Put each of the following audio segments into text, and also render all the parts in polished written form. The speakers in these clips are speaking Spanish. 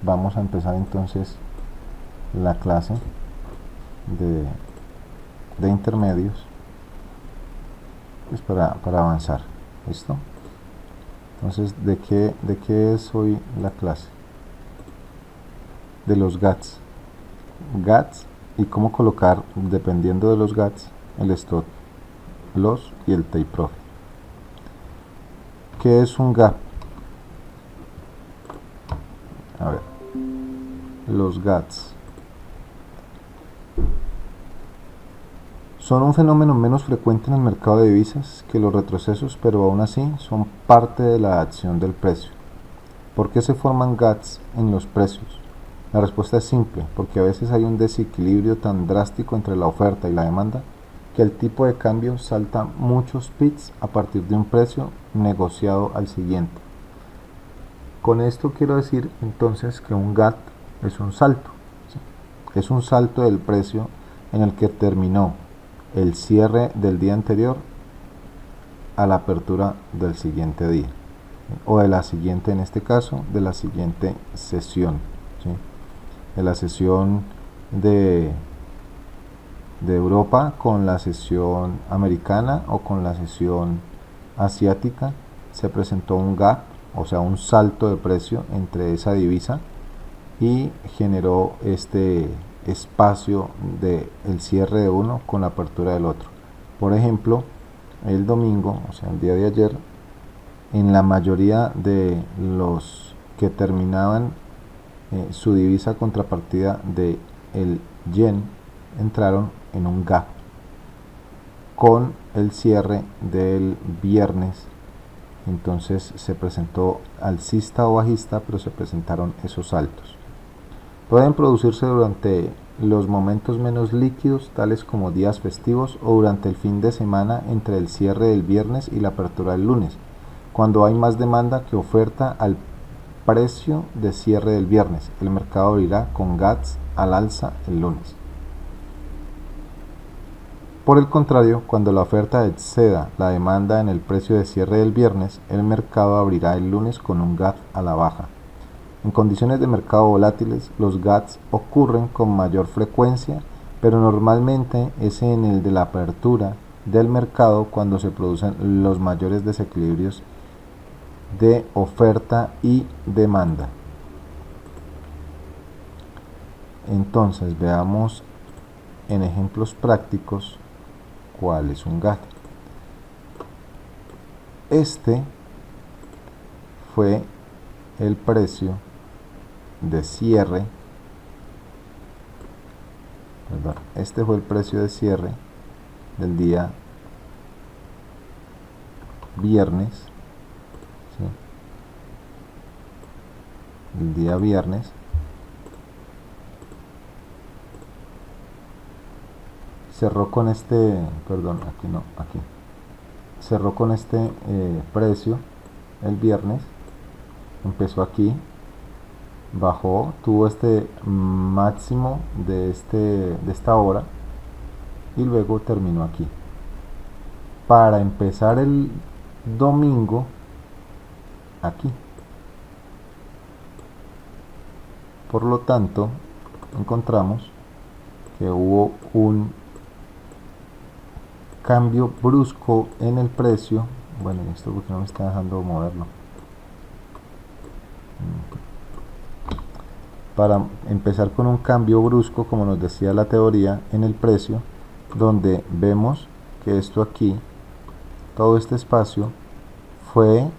vamos a empezar entonces la clase de intermedios, pues para avanzar. ¿Listo? Entonces, ¿de qué es hoy la clase? De los GATS. GATS y cómo colocar, dependiendo de los GATS, el stop loss y el take profit. ¿Qué es un gap? A ver, los GATS son un fenómeno menos frecuente en el mercado de divisas que los retrocesos, pero aún así son parte de la acción del precio. ¿Por qué se forman GATS en los precios? La respuesta es simple, porque a veces hay un desequilibrio tan drástico entre la oferta y la demanda que el tipo de cambio salta muchos pips a partir de un precio negociado al siguiente. Con esto quiero decir entonces que un GAT es un salto, ¿sí? Es un salto del precio en el que terminó el cierre del día anterior a la apertura del siguiente día, ¿sí? O de la siguiente, en este caso, de la siguiente sesión, ¿sí? De la sesión de Europa con la sesión americana o con la sesión asiática, se presentó un gap, o sea, un salto de precio entre esa divisa y generó este espacio de el cierre de uno con la apertura del otro. Por ejemplo, el domingo, o sea, el día de ayer, en la mayoría de los que terminaban su divisa contrapartida de el yen entraron en un gap con el cierre del viernes. Entonces se presentó alcista o bajista, pero se presentaron esos saltos. Pueden producirse durante los momentos menos líquidos, tales como días festivos, o durante el fin de semana entre el cierre del viernes y la apertura del lunes, cuando hay más demanda que oferta al precio de cierre del viernes. El mercado abrirá con GATS al alza el lunes. Por el contrario, cuando la oferta exceda la demanda en el precio de cierre del viernes, el mercado abrirá el lunes con un GAT a la baja. En condiciones de mercado volátiles, los GATs ocurren con mayor frecuencia, pero normalmente es en el de la apertura del mercado cuando se producen los mayores desequilibrios de oferta y demanda. Entonces veamos en ejemplos prácticos cuál es un GAT. Este fue el precio de cierre, perdón, este fue el precio de cierre del día viernes, ¿sí? El día viernes cerró con este, perdón, aquí no, aquí cerró con este precio el viernes, empezó aquí, bajó, tuvo este máximo de esta hora y luego terminó aquí. Para empezar el domingo, aquí. Por lo tanto, encontramos que hubo un cambio brusco en el precio. Bueno, y esto porque no me está dejando moverlo. Para empezar con un cambio brusco, como nos decía la teoría, en el precio, donde vemos que esto aquí, todo este espacio, fue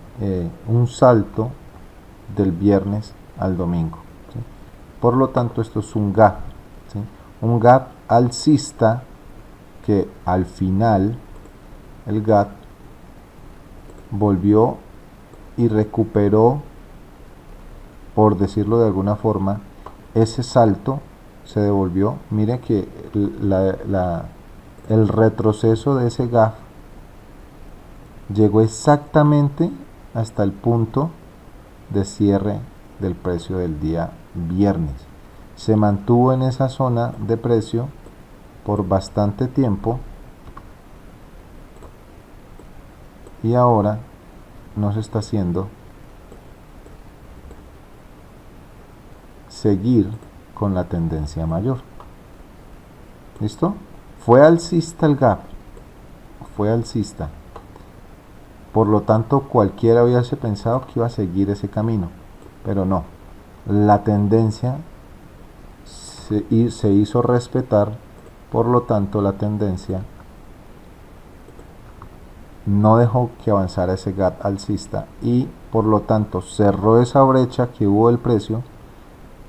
un salto del viernes al domingo, ¿sí? Por lo tanto, esto es un gap, ¿sí? Un gap alcista que al final el gap volvió y recuperó, por decirlo de alguna forma, ese salto se devolvió. Mire que el retroceso de ese gap llegó exactamente hasta el punto de cierre del precio del día viernes. Se mantuvo en esa zona de precio por bastante tiempo y ahora nos está haciendo seguir con la tendencia mayor. ¿Listo? Fue alcista el gap, fue alcista. Por lo tanto, cualquiera hubiese pensado que iba a seguir ese camino, pero no. La tendencia se hizo respetar, por lo tanto la tendencia no dejó que avanzara ese gap alcista y por lo tanto cerró esa brecha que hubo del precio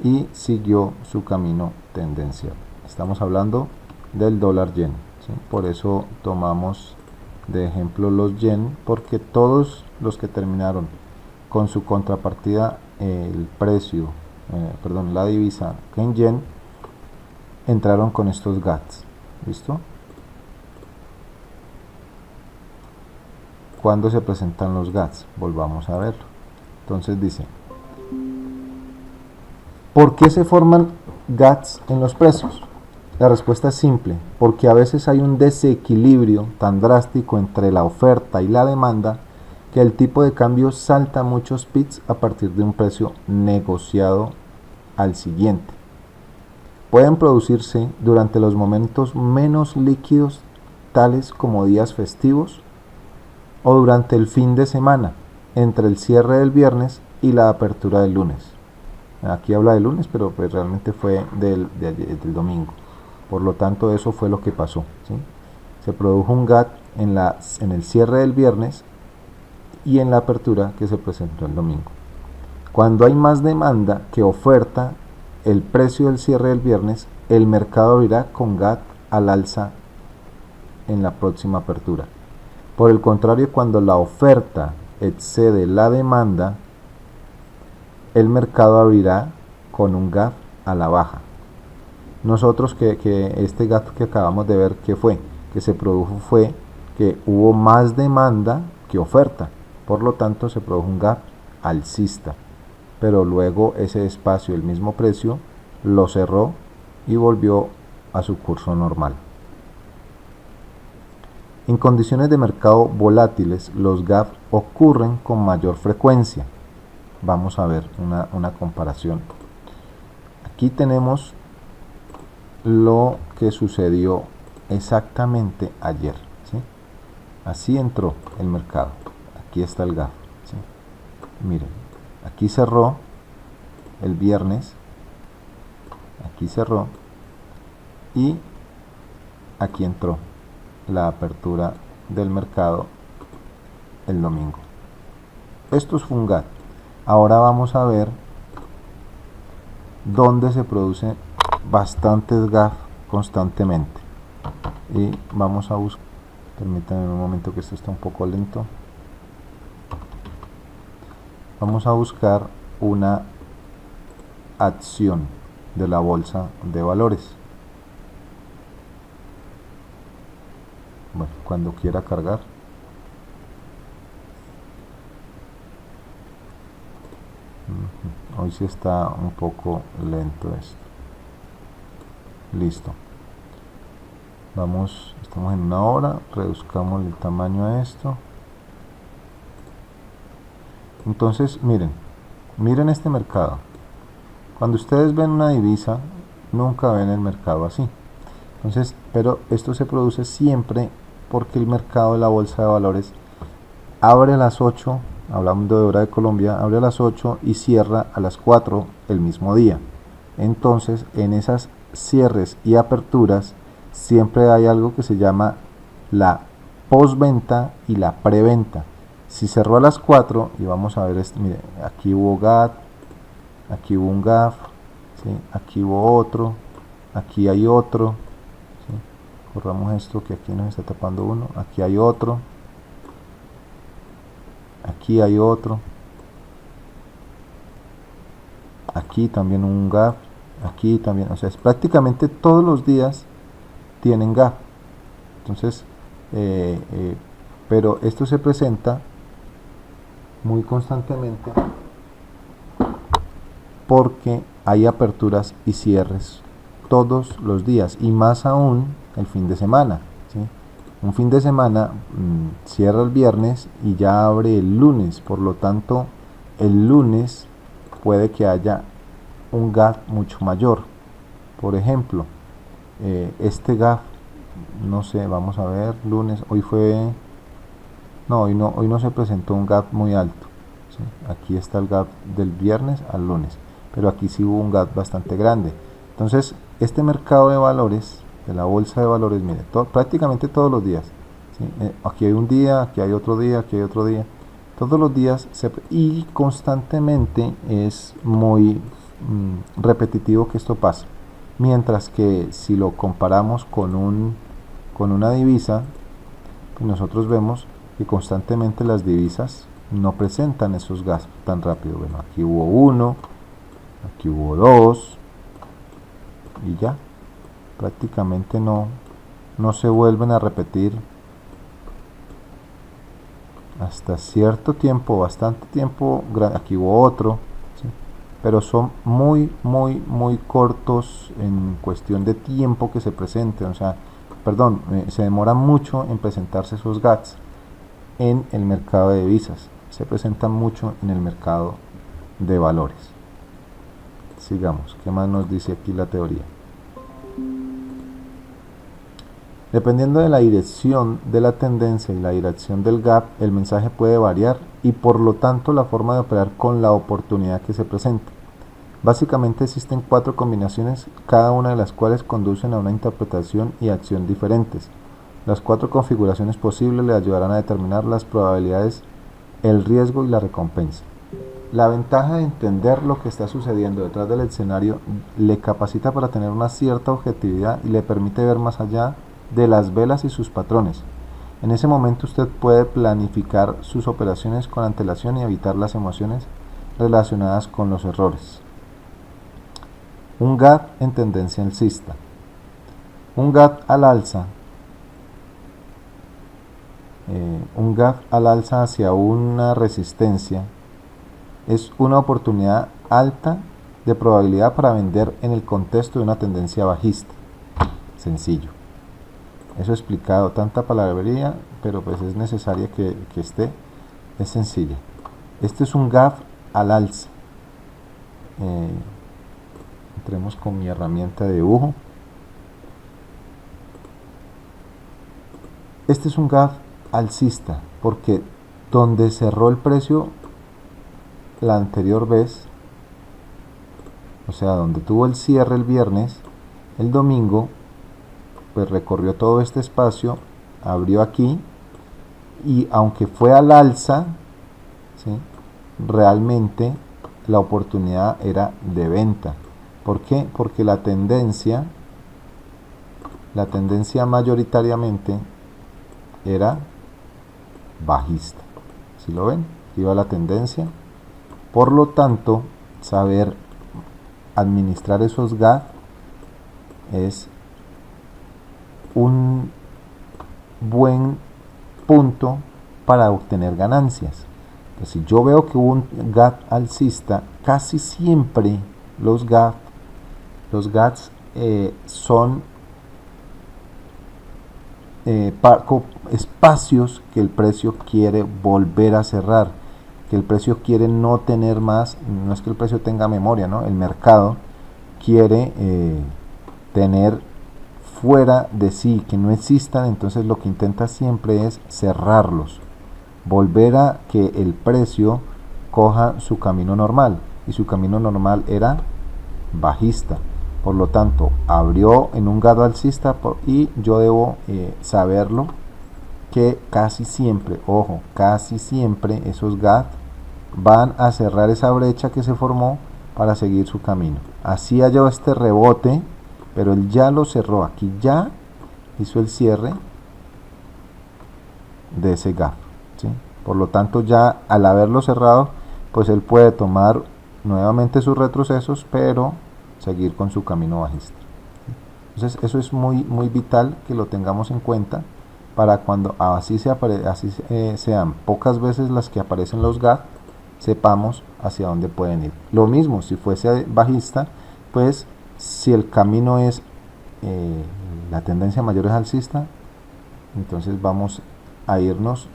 y siguió su camino tendencial. Estamos hablando del dólar yen, ¿sí? Por eso tomamos de ejemplo los yen, porque todos los que terminaron con su contrapartida el precio, la divisa en yen, entraron con estos gaps. ¿Listo? ¿Cuándo se presentan los gaps? Volvamos a verlo. Entonces dice, ¿por qué se forman gaps en los precios? La respuesta es simple, porque a veces hay un desequilibrio tan drástico entre la oferta y la demanda que el tipo de cambio salta muchos pips a partir de un precio negociado al siguiente. Pueden producirse durante los momentos menos líquidos, tales como días festivos, o durante el fin de semana, entre el cierre del viernes y la apertura del lunes. Aquí habla de lunes, pero pues realmente fue del domingo. Por lo tanto, eso fue lo que pasó, ¿sí? Se produjo un gap en el cierre del viernes y en la apertura que se presentó el domingo. Cuando hay más demanda que oferta, el precio del cierre del viernes, el mercado abrirá con gap al alza en la próxima apertura. Por el contrario, cuando la oferta excede la demanda, el mercado abrirá con un gap a la baja. Nosotros que este gap que acabamos de ver, que se produjo fue que hubo más demanda que oferta, por lo tanto se produjo un gap alcista, pero luego ese espacio, el mismo precio, lo cerró y volvió a su curso normal. En condiciones de mercado volátiles, los gaps ocurren con mayor frecuencia. Vamos a ver una comparación. Aquí tenemos lo que sucedió exactamente ayer, ¿sí? Así entró el mercado. Aquí está el gap, ¿sí? Miren, aquí cerró el viernes, aquí cerró y aquí entró la apertura del mercado el domingo. Esto es un gap. Ahora vamos a ver dónde se produce bastantes gaps constantemente y vamos a buscar, permítanme un momento que esto está un poco lento, vamos a buscar una acción de la bolsa de valores. Bueno, cuando quiera cargar. Hoy sí está un poco lento esto. Listo. Vamos, estamos en una hora, reduzcamos el tamaño a esto. Entonces, miren este mercado. Cuando ustedes ven una divisa, nunca ven el mercado así. Entonces, pero esto se produce siempre porque el mercado de la bolsa de valores abre a las 8, hablando de hora de Colombia, abre a las 8 y cierra a las 4 el mismo día. Entonces, en esas cierres y aperturas siempre hay algo que se llama la postventa y la preventa. Si cerró a las 4 y vamos a ver esto, miren, aquí hubo gap, aquí hubo un gap, ¿sí? Aquí hubo otro, aquí hay otro, ¿sí? Corramos esto que aquí nos está tapando uno, aquí hay otro, aquí hay otro, aquí también un gap, aquí también, o sea, es prácticamente todos los días tienen gap. Entonces, pero esto se presenta muy constantemente porque hay aperturas y cierres todos los días y más aún el fin de semana, ¿sí? Un fin de semana cierra el viernes y ya abre el lunes, por lo tanto el lunes puede que haya un gap mucho mayor. Por ejemplo, este gap, no sé, vamos a ver, lunes, hoy fue, no, hoy no se presentó un gap muy alto, ¿sí? Aquí está el gap del viernes al lunes, pero aquí sí hubo un gap bastante grande. Entonces, este mercado de valores, de la bolsa de valores, mire, prácticamente todos los días, ¿sí? Aquí hay un día, aquí hay otro día, aquí hay otro día, todos los días y constantemente es muy repetitivo que esto pase. Mientras que si lo comparamos con una divisa, pues nosotros vemos que constantemente las divisas no presentan esos gastos tan rápido. Bueno, aquí hubo uno, aquí hubo dos y ya, prácticamente no se vuelven a repetir hasta cierto tiempo, bastante tiempo. Aquí hubo otro, ¿sí? Pero son muy cortos en cuestión de tiempo que se presenten, o sea, perdón, se demora mucho en presentarse esos GATS en el mercado de divisas, se presentan mucho en el mercado de valores. Sigamos, ¿qué más nos dice aquí la teoría? Dependiendo de la dirección de la tendencia y la dirección del gap, el mensaje puede variar y por lo tanto la forma de operar con la oportunidad que se presenta. Básicamente existen 4 combinaciones, cada una de las cuales conducen a una interpretación y acción diferentes. Las 4 configuraciones posibles le ayudarán a determinar las probabilidades, el riesgo y la recompensa. La ventaja de entender lo que está sucediendo detrás del escenario le capacita para tener una cierta objetividad y le permite ver más allá de las velas y sus patrones. En ese momento usted puede planificar sus operaciones con antelación y evitar las emociones relacionadas con los errores. Un gap en tendencia alcista. Un gap al alza. Un gap al alza hacia una resistencia es una oportunidad alta de probabilidad para vender en el contexto de una tendencia bajista. Sencillo. Eso explicado, tanta palabrería, pero pues es necesaria que esté. Es sencilla. Este es un gap al alza. Entremos con mi herramienta de dibujo. Este es un gap alcista porque donde cerró el precio la anterior vez, o sea, donde tuvo el cierre el viernes, el domingo, pues recorrió todo este espacio, abrió aquí y aunque fue al alza, ¿sí?, realmente la oportunidad era de venta. ¿Por qué? Porque la tendencia mayoritariamente era bajista. ¿Sí lo ven? Aquí va la tendencia. Por lo tanto, saber administrar esos gap es un buen punto para obtener ganancias. Pues si yo veo que hubo un gap alcista, casi siempre los gaps son espacios que el precio quiere volver a cerrar, que el precio quiere no tener más. No es que el precio tenga memoria, ¿no? El mercado quiere tener fuera de sí, que no existan. Entonces lo que intenta siempre es cerrarlos, volver a que el precio coja su camino normal, y su camino normal era bajista. Por lo tanto, abrió en un gap alcista y yo debo saberlo, que casi siempre, ojo, casi siempre esos gap van a cerrar esa brecha que se formó para seguir su camino. Así halló este rebote, pero él ya lo cerró. Aquí ya hizo el cierre de ese gap, ¿sí? Por lo tanto, ya al haberlo cerrado, pues él puede tomar nuevamente sus retrocesos, pero seguir con su camino bajista. Entonces eso es muy vital que lo tengamos en cuenta para cuando sean pocas veces las que aparecen los gap, sepamos hacia dónde pueden ir. Lo mismo si fuese bajista, pues si el camino es la tendencia mayor es alcista, entonces vamos a irnos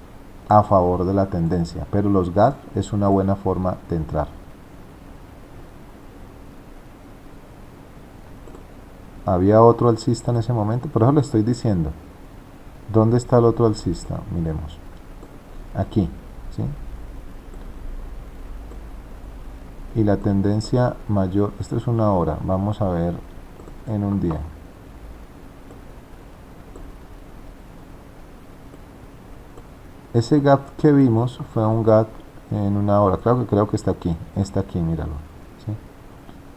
a favor de la tendencia, pero los gap es una buena forma de entrar. había otro alcista en ese momento, por eso le estoy diciendo. ¿Dónde está el otro alcista? Miremos. Aquí, ¿sí? Y la tendencia mayor, esto es una hora, vamos a ver en un día. Ese gap que vimos fue un gap en una hora, creo que está aquí, míralo.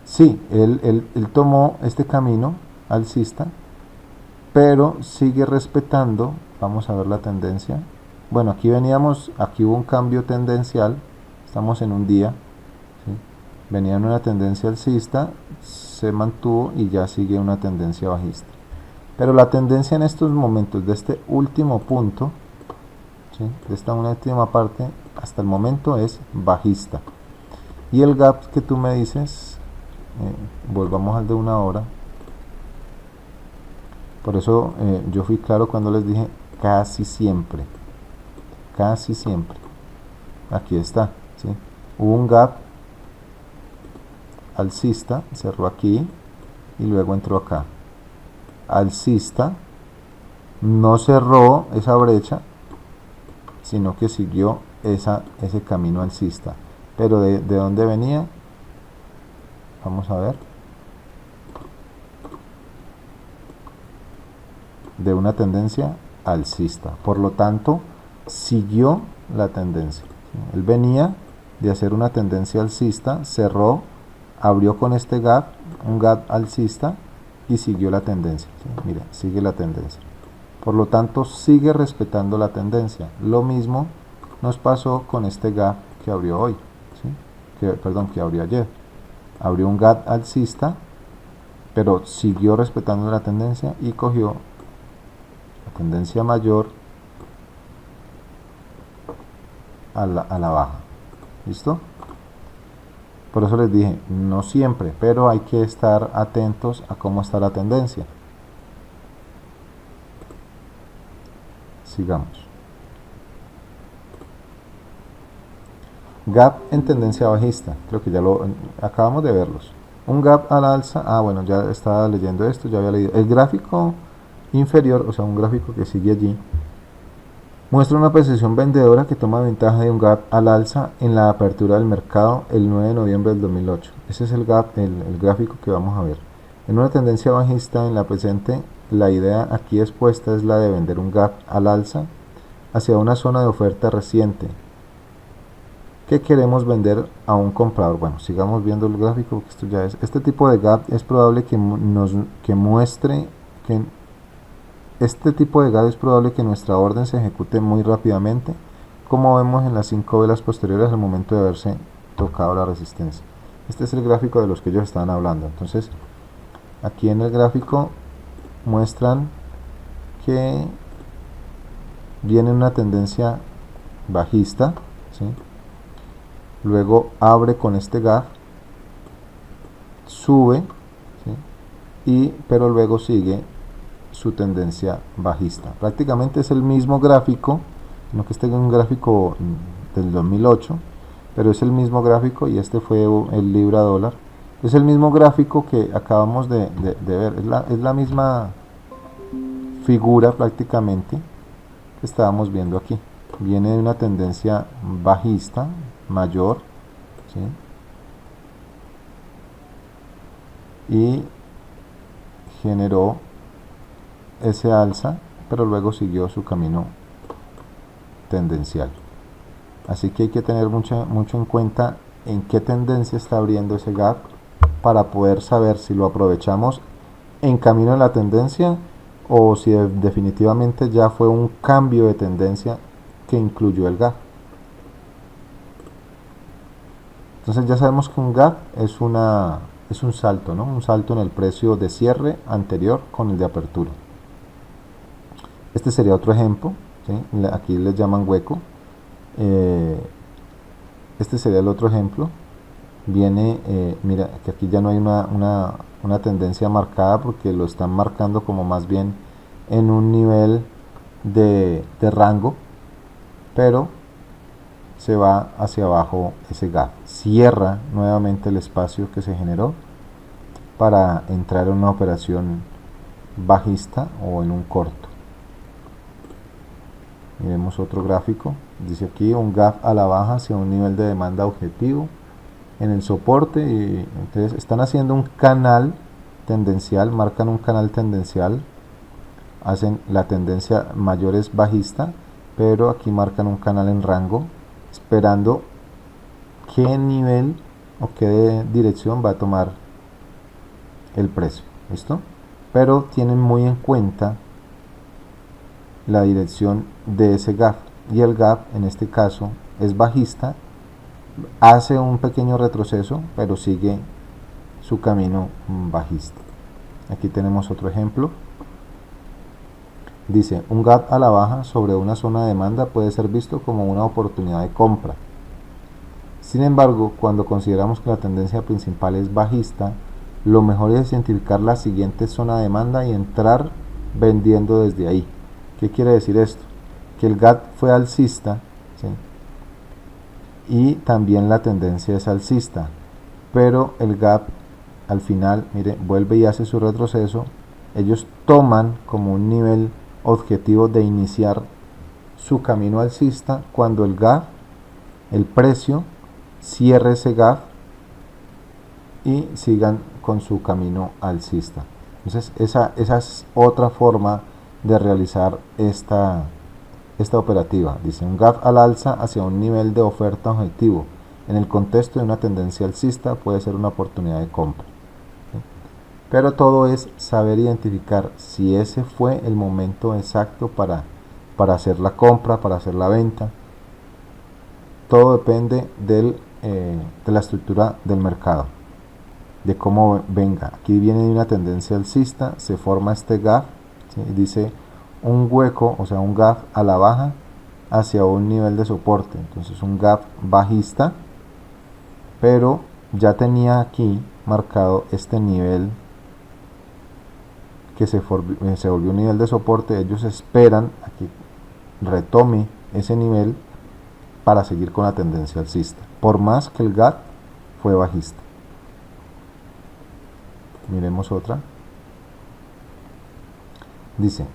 Sí, él tomó este camino alcista, pero sigue respetando, vamos a ver la tendencia. Bueno, aquí hubo un cambio tendencial, estamos en un día, ¿sí? Venía en una tendencia alcista, se mantuvo y ya sigue una tendencia bajista. Pero la tendencia en estos momentos de este último punto, ¿sí? De esta última parte, hasta el momento es bajista. Y el gap que tú me dices, volvamos al de una hora. Por eso yo fui claro cuando les dije casi siempre. Aquí está, ¿sí? Hubo un gap alcista, cerró aquí y luego entró acá. Alcista, no cerró esa brecha, sino que siguió ese camino alcista. Pero ¿de dónde venía? Vamos a ver. De una tendencia alcista. Por lo tanto, siguió la tendencia. Él venía de hacer una tendencia alcista, cerró, abrió con este gap, un gap alcista y siguió la tendencia. ¿Sí? Mira, sigue la tendencia. Por lo tanto, sigue respetando la tendencia. Lo mismo nos pasó con este gap que abrió hoy. ¿Sí? Que abrió ayer. Abrió un gap alcista, pero siguió respetando la tendencia y cogió la tendencia mayor a la baja. ¿Listo? Por eso les dije, no siempre, pero hay que estar atentos a cómo está la tendencia. Sigamos. Gap en tendencia bajista, creo que ya lo acabamos de verlos. Un gap al alza, bueno, ya estaba leyendo esto, ya había leído. El gráfico inferior, o sea, un gráfico que sigue allí, muestra una apreciación vendedora que toma ventaja de un gap al alza en la apertura del mercado el 9 de noviembre del 2008. Ese es el gráfico que vamos a ver. En una tendencia bajista en la presente, la idea aquí expuesta es la de vender un gap al alza hacia una zona de oferta reciente que queremos vender a un comprador. Bueno, sigamos viendo el gráfico, porque esto ya es. Este tipo de gap es probable que muestre que este tipo de gap es probable que nuestra orden se ejecute muy rápidamente, como vemos en las 5 velas posteriores al momento de haberse tocado la resistencia. Este es el gráfico de los que ellos estaban hablando. Entonces, aquí en el gráfico muestran que viene una tendencia bajista, ¿sí? Luego abre con este gap, sube, ¿sí? Pero luego sigue su tendencia bajista. Prácticamente es el mismo gráfico, no que este es un gráfico del 2008, pero es el mismo gráfico y este fue el libra dólar. Es el mismo gráfico que acabamos de ver, es la misma figura prácticamente que estábamos viendo aquí. Viene de una tendencia bajista mayor, ¿sí? Y generó ese alza, pero luego siguió su camino tendencial. Así que hay que tener mucho en cuenta en qué tendencia está abriendo ese gap para poder saber si lo aprovechamos en camino en la tendencia o si definitivamente ya fue un cambio de tendencia que incluyó el gap. Entonces ya sabemos que un gap es un salto, ¿no? Un salto en el precio de cierre anterior con el de apertura. Este sería otro ejemplo, ¿sí? Aquí les llaman hueco. Este sería el otro ejemplo. Viene, mira, que aquí ya no hay una tendencia marcada porque lo están marcando como más bien en un nivel de rango, pero se va hacia abajo ese gap, cierra nuevamente el espacio que se generó para entrar en una operación bajista o en un corto. Miremos otro gráfico. Dice aquí un gap a la baja hacia un nivel de demanda objetivo en el soporte, y entonces están haciendo un canal tendencial, marcan un canal tendencial, hacen la tendencia mayor es bajista, pero aquí marcan un canal en rango, esperando qué nivel o qué dirección va a tomar el precio. ¿Listo? Pero tienen muy en cuenta la dirección de ese gap, y el gap en este caso es bajista, hace un pequeño retroceso, pero sigue su camino bajista. Aquí tenemos otro ejemplo. Dice, un gap a la baja sobre una zona de demanda puede ser visto como una oportunidad de compra. Sin embargo, cuando consideramos que la tendencia principal es bajista, lo mejor es identificar la siguiente zona de demanda y entrar vendiendo desde ahí. ¿Qué quiere decir esto? Que el gap fue alcista, ¿sí? Y también la tendencia es alcista, pero el gap al final, mire, vuelve y hace su retroceso. Ellos toman como un nivel objetivo de iniciar su camino alcista cuando el gap, el precio, cierre ese gap y sigan con su camino alcista. Entonces esa es otra forma de realizar esta operativa. Dice, un gap al alza hacia un nivel de oferta objetivo en el contexto de una tendencia alcista puede ser una oportunidad de compra. ¿Sí? Pero todo es saber identificar si ese fue el momento exacto para hacer la compra, para hacer la venta. Todo depende de la estructura del mercado, de cómo venga. Aquí viene de una tendencia alcista, se forma este gap, ¿sí? Dice un hueco, o sea un gap a la baja hacia un nivel de soporte, entonces un gap bajista, pero ya tenía aquí marcado este nivel que se volvió un nivel de soporte. Ellos esperan a que retome ese nivel para seguir con la tendencia alcista, por más que el gap fue bajista. Miremos otra. Dice,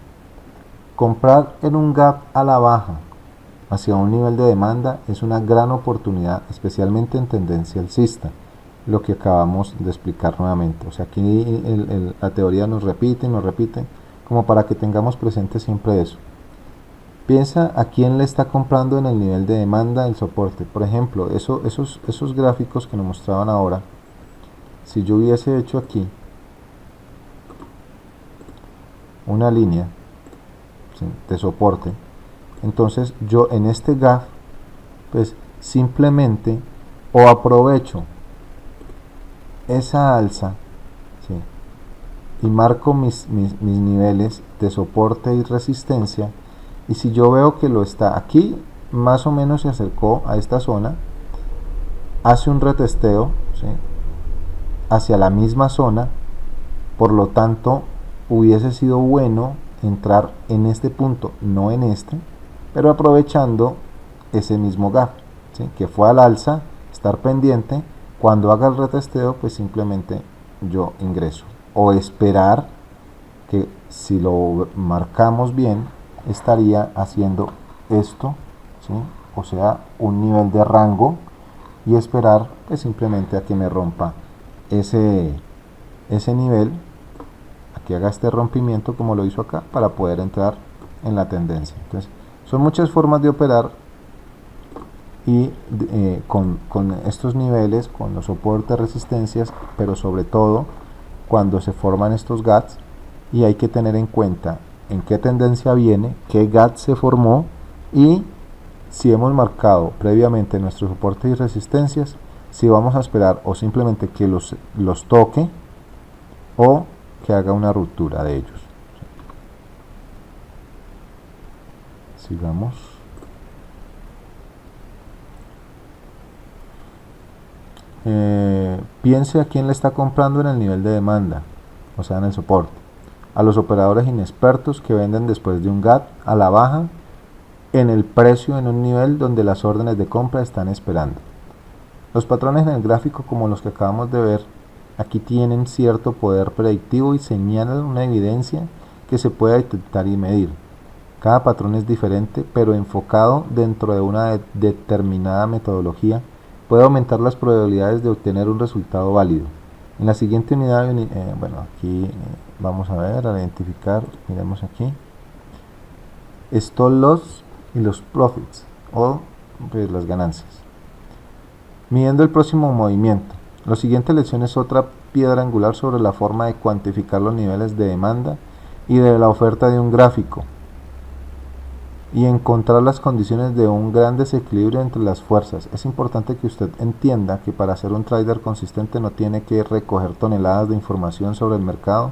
comprar en un gap a la baja hacia un nivel de demanda es una gran oportunidad, especialmente en tendencia alcista, lo que acabamos de explicar nuevamente. O sea, aquí la teoría nos repite, como para que tengamos presente siempre eso. Piensa a quién le está comprando en el nivel de demanda el soporte. Por ejemplo, esos gráficos que nos mostraban ahora, si yo hubiese hecho aquí una línea, ¿sí?, de soporte, entonces yo en este gap pues simplemente o aprovecho esa alza, ¿sí?, y marco mis niveles de soporte y resistencia, y si yo veo que lo está aquí, más o menos se acercó a esta zona, hace un retesteo, ¿sí?, hacia la misma zona, por lo tanto hubiese sido bueno entrar en este punto, no en este, pero aprovechando ese mismo gap, ¿sí?, que fue al alza, estar pendiente, cuando haga el retesteo pues simplemente yo ingreso, o esperar que si lo marcamos bien estaría haciendo esto, ¿sí?, o sea un nivel de rango, y esperar pues simplemente a que me rompa ese nivel, a que haga este rompimiento como lo hizo acá, para poder entrar en la tendencia. Entonces son muchas formas de operar, y con estos niveles, con los soportes, resistencias, pero sobre todo cuando se forman estos gaps, y hay que tener en cuenta en qué tendencia viene, qué gap se formó, y si hemos marcado previamente nuestros soportes y resistencias, si vamos a esperar o simplemente que los toque o que haga una ruptura de ellos. Sigamos. Piense a quién le está comprando en el nivel de demanda, o sea en el soporte. A los operadores inexpertos que venden después de un gap a la baja en el precio en un nivel donde las órdenes de compra están esperando. Los patrones en el gráfico, como los que acabamos de ver, Aquí tienen cierto poder predictivo y señalan una evidencia que se puede detectar y medir. Cada patrón es diferente, pero enfocado dentro de una determinada metodología, puede aumentar las probabilidades de obtener un resultado válido. En la siguiente unidad, aquí vamos a ver, a identificar, miremos aquí, stop loss y los profits, o pues, las ganancias. Midiendo el próximo movimiento. La siguiente lección es otra piedra angular sobre la forma de cuantificar los niveles de demanda y de la oferta de un gráfico y encontrar las condiciones de un gran desequilibrio entre las fuerzas. Es importante que usted entienda que para ser un trader consistente no tiene que recoger toneladas de información sobre el mercado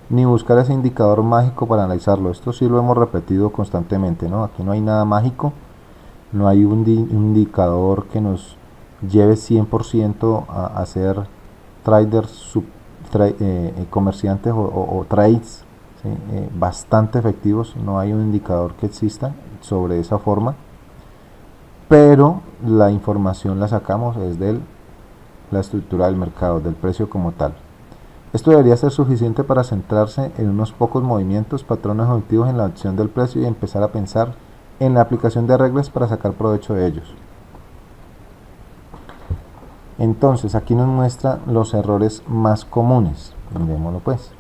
ni buscar ese indicador mágico para analizarlo. Esto sí lo hemos repetido constantemente, ¿no? Aquí no hay nada mágico, no hay un indicador que nos lleve 100% a ser traders, comerciantes o trades, ¿sí? Bastante efectivos. No hay un indicador que exista sobre esa forma, pero la información la sacamos desde la estructura del mercado, del precio como tal. Esto debería ser suficiente para centrarse en unos pocos movimientos, patrones objetivos en la acción del precio y empezar a pensar en la aplicación de reglas para sacar provecho de ellos. Entonces aquí nos muestra los errores más comunes. Mirémoslo pues.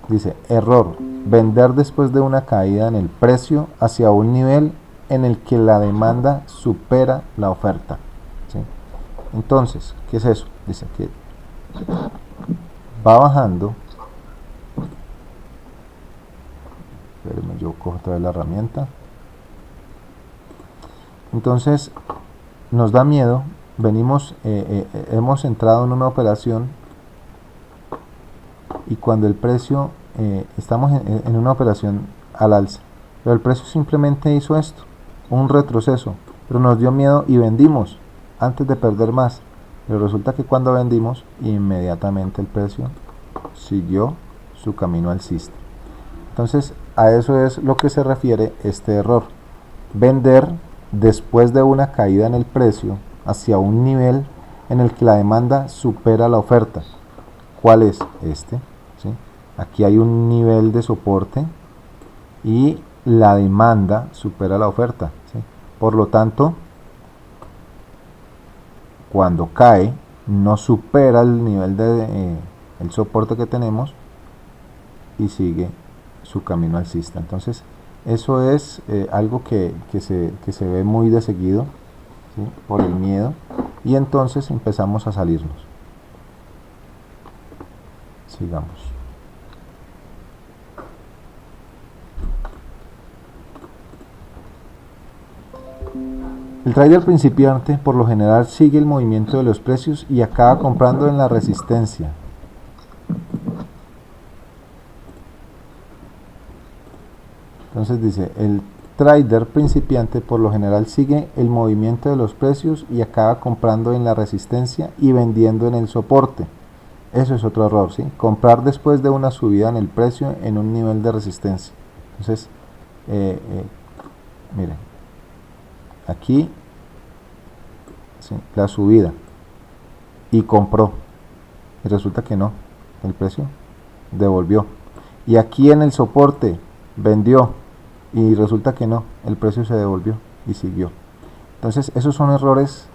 Dice, error, vender después de una caída en el precio hacia un nivel en el que la demanda supera la oferta. ¿Sí? Entonces, ¿qué es eso? Dice que va bajando. Espérenme, yo cojo otra vez la herramienta. Entonces, nos da miedo. Hemos entrado en una operación y cuando el precio, estamos en una operación al alza, pero el precio simplemente hizo esto, un retroceso, pero nos dio miedo y vendimos antes de perder más, pero resulta que cuando vendimos, inmediatamente el precio siguió su camino alcista. Entonces, a eso es lo que se refiere este error. Vender después de una caída en el precio hacia un nivel en el que la demanda supera la oferta. ¿Cuál es? Este. ¿Sí? Aquí hay un nivel de soporte y la demanda supera la oferta. ¿Sí? Por lo tanto, cuando cae, no supera el nivel de el soporte que tenemos y sigue su camino alcista. Entonces, eso es algo que se ve muy de seguido, ¿sí? Por el miedo, y entonces empezamos a salirnos. Sigamos. El trader principiante por lo general sigue el movimiento de los precios y acaba comprando en la resistencia. Entonces dice, el trader principiante por lo general sigue el movimiento de los precios y acaba comprando en la resistencia y vendiendo en el soporte. Eso es otro error, ¿sí? Comprar después de una subida en el precio en un nivel de resistencia. Entonces, miren, aquí, ¿sí? La subida y compró y resulta que no, el precio devolvió. Y aquí en el soporte vendió y resulta que no, el precio se devolvió y siguió. Entonces esos son errores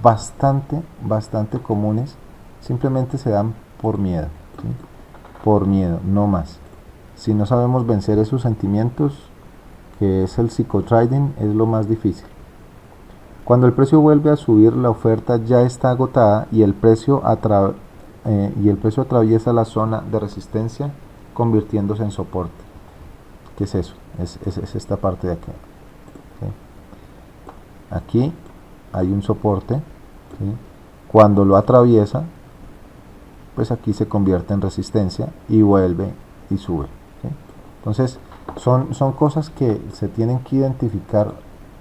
bastante comunes, simplemente se dan por miedo, ¿sí? Por miedo, no más. Si no sabemos vencer esos sentimientos, que es el psicotrading, es lo más difícil. Cuando el precio vuelve a subir, la oferta ya está agotada y el precio atraviesa la zona de resistencia, convirtiéndose en soporte. ¿Qué es eso? Es esta parte de aquí. ¿Sí? Aquí hay un soporte, ¿sí? Cuando lo atraviesa, pues aquí se convierte en resistencia y vuelve y sube. ¿Sí? Entonces, son cosas que se tienen que identificar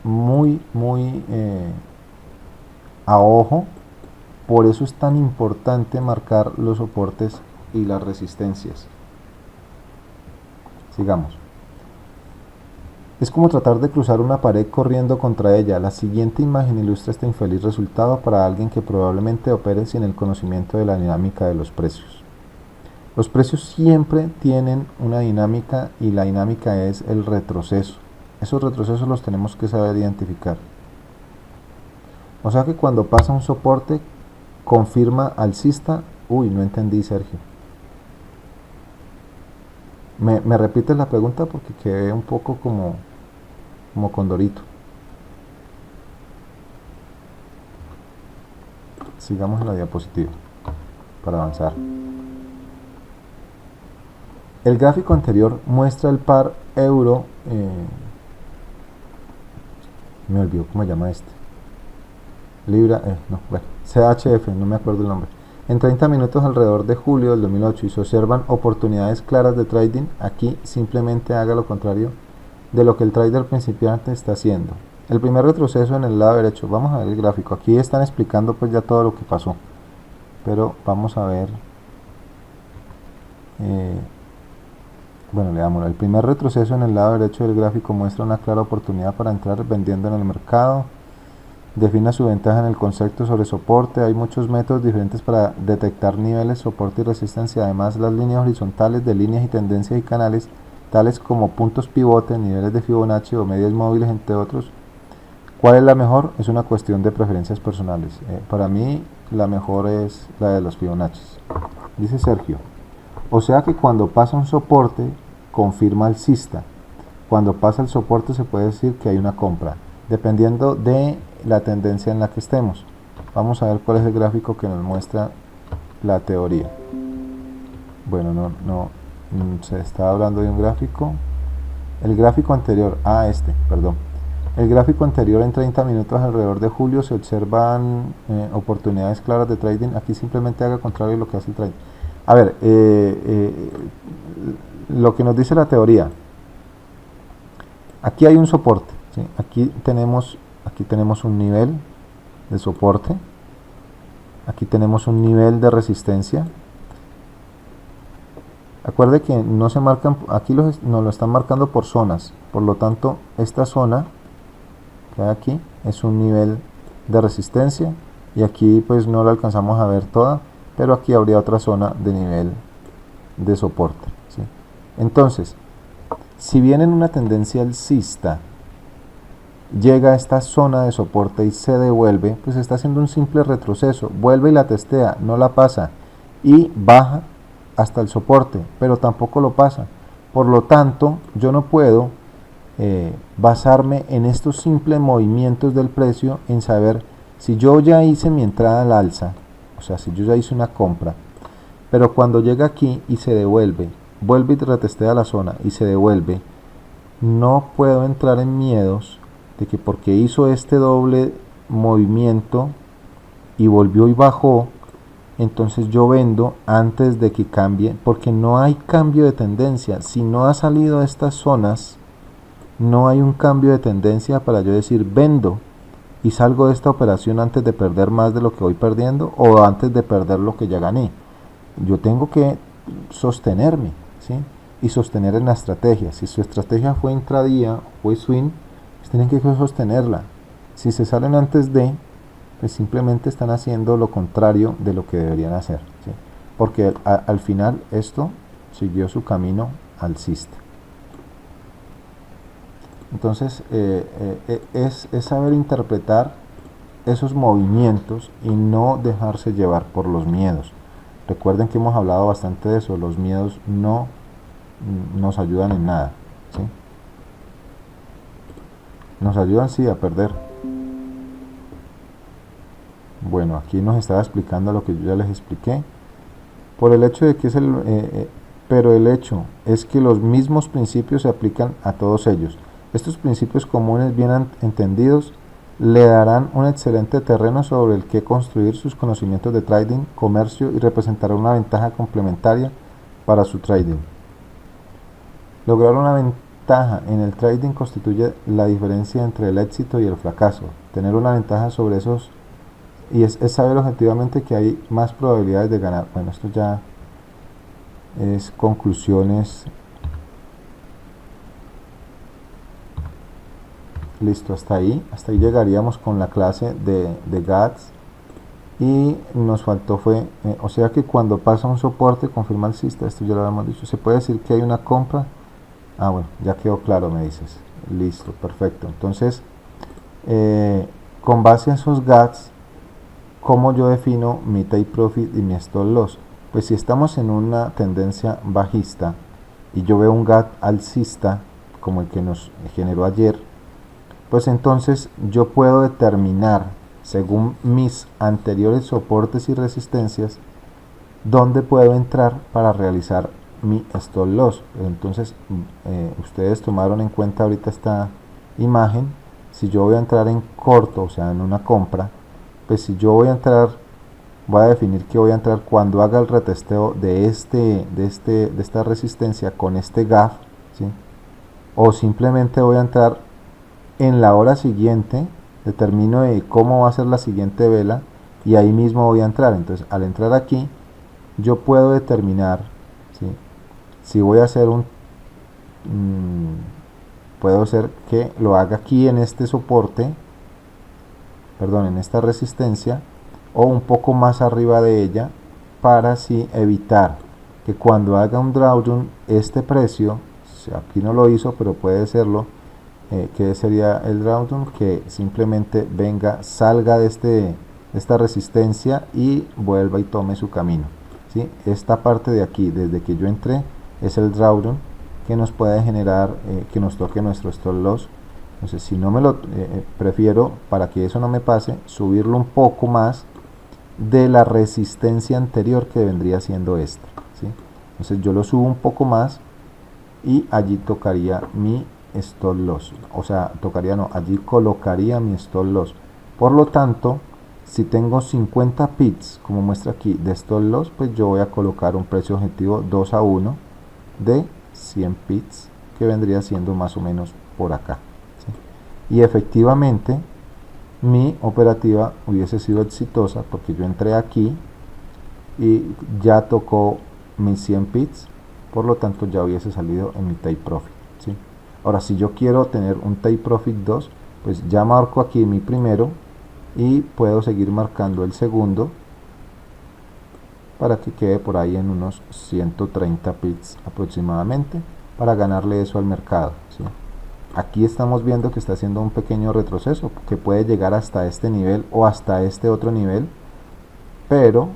muy a ojo. Por eso es tan importante marcar los soportes y las resistencias. Sigamos. Es como tratar de cruzar una pared corriendo contra ella. La siguiente imagen ilustra este infeliz resultado para alguien que probablemente opere sin el conocimiento de la dinámica de los precios. Los precios siempre tienen una dinámica y la dinámica es el retroceso. Esos retrocesos los tenemos que saber identificar. O sea que cuando pasa un soporte, confirma alcista. Uy, no entendí, Sergio. ¿Me repites la pregunta? Porque quedé un poco como condorito. Sigamos en la diapositiva para avanzar. El gráfico anterior muestra el par euro. Me olvidó cómo se llama este. Libra, CHF, no me acuerdo el nombre. En 30 minutos alrededor de julio del 2008 y se observan oportunidades claras de trading. Aquí simplemente haga lo contrario de lo que el trader principiante está haciendo. El primer retroceso en el lado derecho. Vamos a ver el gráfico. Aquí están explicando pues ya todo lo que pasó. Pero vamos a ver. Bueno, leámoslo. El primer retroceso en el lado derecho del gráfico muestra una clara oportunidad para entrar vendiendo en el mercado. Defina su ventaja en el concepto sobre soporte. Hay muchos métodos diferentes para detectar niveles, soporte y resistencia. Además, las líneas horizontales de líneas y tendencias y canales, tales como puntos pivote, niveles de Fibonacci o medias móviles, entre otros. ¿Cuál es la mejor? Es una cuestión de preferencias personales. Para mí, la mejor es la de los Fibonacci. Dice Sergio. O sea que cuando pasa un soporte, confirma alcista. Cuando pasa el soporte se puede decir que hay una compra, dependiendo de la tendencia en la que estemos. Vamos a ver cuál es el gráfico que nos muestra la teoría. Bueno, no se está hablando de un gráfico. El gráfico anterior, perdón. El gráfico anterior en 30 minutos alrededor de julio se observan oportunidades claras de trading. Aquí simplemente haga contrario a lo que hace el trading. A ver, lo que nos dice la teoría. Aquí hay un soporte, ¿sí? Aquí tenemos un nivel de soporte. Aquí tenemos un nivel de resistencia. Acuerde que no se marcan, aquí nos lo están marcando por zonas. Por lo tanto, esta zona que hay aquí es un nivel de resistencia. Y aquí pues no lo alcanzamos a ver toda, pero aquí habría otra zona de nivel de soporte, ¿sí? Entonces, si bien en una tendencia alcista llega a esta zona de soporte y se devuelve, pues está haciendo un simple retroceso, vuelve y la testea, no la pasa y baja hasta el soporte, pero tampoco lo pasa. Por lo tanto, yo no puedo basarme en estos simples movimientos del precio en saber si yo ya hice mi entrada al alza, o sea, si yo ya hice una compra, pero cuando llega aquí y se devuelve, vuelve y retestea la zona y se devuelve, no puedo entrar en miedos de que porque hizo este doble movimiento y volvió y bajó, entonces yo vendo antes de que cambie, porque no hay cambio de tendencia. Si no ha salido de estas zonas, no hay un cambio de tendencia para yo decir vendo y salgo de esta operación antes de perder más de lo que voy perdiendo o antes de perder lo que ya gané. Yo tengo que sostenerme, ¿sí? Y sostener en la estrategia. Si su estrategia fue intradía, fue swing, pues tienen que sostenerla. Si se salen antes de, pues simplemente están haciendo lo contrario de lo que deberían hacer, ¿sí? Porque al final esto siguió su camino alcista. Entonces es saber interpretar esos movimientos y no dejarse llevar por los miedos. Recuerden que hemos hablado bastante de eso, los miedos no nos ayudan en nada, ¿sí? Nos ayudan sí a perder. Bueno, aquí nos estaba explicando lo que yo ya les expliqué. Por el hecho de que es pero el hecho es que los mismos principios se aplican a todos ellos. Estos principios comunes bien entendidos le darán un excelente terreno sobre el que construir sus conocimientos de trading, comercio y representará una ventaja complementaria para su trading. Lograr una ventaja en el trading constituye la diferencia entre el éxito y el fracaso. Tener una ventaja sobre esos y es saber objetivamente que hay más probabilidades de ganar. Bueno, esto ya es conclusiones Listo, hasta ahí llegaríamos con la clase de GATS. Y nos faltó fue, o sea que cuando pasa un soporte, confirma el SISTA, esto ya lo habíamos dicho, se puede decir que hay una compra. Ah, bueno, ya quedó claro, me dices. Listo, perfecto. Entonces, con base en esos GATS, ¿cómo yo defino mi take profit y mi stop loss? Pues si estamos en una tendencia bajista y yo veo un GAT alcista, como el que nos generó ayer, pues entonces yo puedo determinar, según mis anteriores soportes y resistencias, dónde puedo entrar para realizar mi stop loss. Entonces ustedes tomaron en cuenta ahorita esta imagen. Si yo voy a entrar en corto, o sea en una compra, pues si yo voy a entrar, voy a definir que voy a entrar cuando haga el retesteo de esta resistencia con este gap, ¿sí? O simplemente voy a entrar en la hora siguiente, determino cómo va a ser la siguiente vela y ahí mismo voy a entrar. Entonces al entrar aquí yo puedo determinar, ¿sí?, si voy a hacer puedo ser que lo haga aquí en este soporte, perdón, en esta resistencia, o un poco más arriba de ella, para así evitar que cuando haga un drawdown este precio, aquí no lo hizo pero puede serlo, que sería el drawdown, que simplemente venga, salga de esta resistencia y vuelva y tome su camino, ¿sí? Esta parte de aquí, desde que yo entré, es el drawdown que nos puede generar que nos toque nuestro stop loss. Entonces si no me lo prefiero, para que eso no me pase, subirlo un poco más de la resistencia anterior, que vendría siendo esta, ¿sí? Entonces yo lo subo un poco más y allí tocaría mi stop loss, o sea, tocaría no, allí colocaría mi stop loss. Por lo tanto, si tengo 50 pips, como muestra aquí, de stop loss, pues yo voy a colocar un precio objetivo 2 a 1 de 100 pips, que vendría siendo más o menos por acá, ¿sí? Y efectivamente mi operativa hubiese sido exitosa porque yo entré aquí y ya tocó mis 100 pips, por lo tanto ya hubiese salido en mi take profit, ¿sí? Ahora si yo quiero tener un take profit 2, pues ya marco aquí mi primero y puedo seguir marcando el segundo para que quede por ahí en unos 130 pips aproximadamente, para ganarle eso al mercado, ¿sí? Aquí estamos viendo que está haciendo un pequeño retroceso que puede llegar hasta este nivel o hasta este otro nivel, pero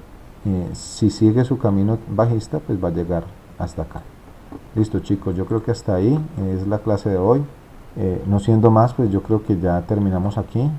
si sigue su camino bajista, pues va a llegar hasta acá. Listo, chicos, yo creo que hasta ahí es la clase de hoy. No siendo más, pues yo creo que ya terminamos aquí.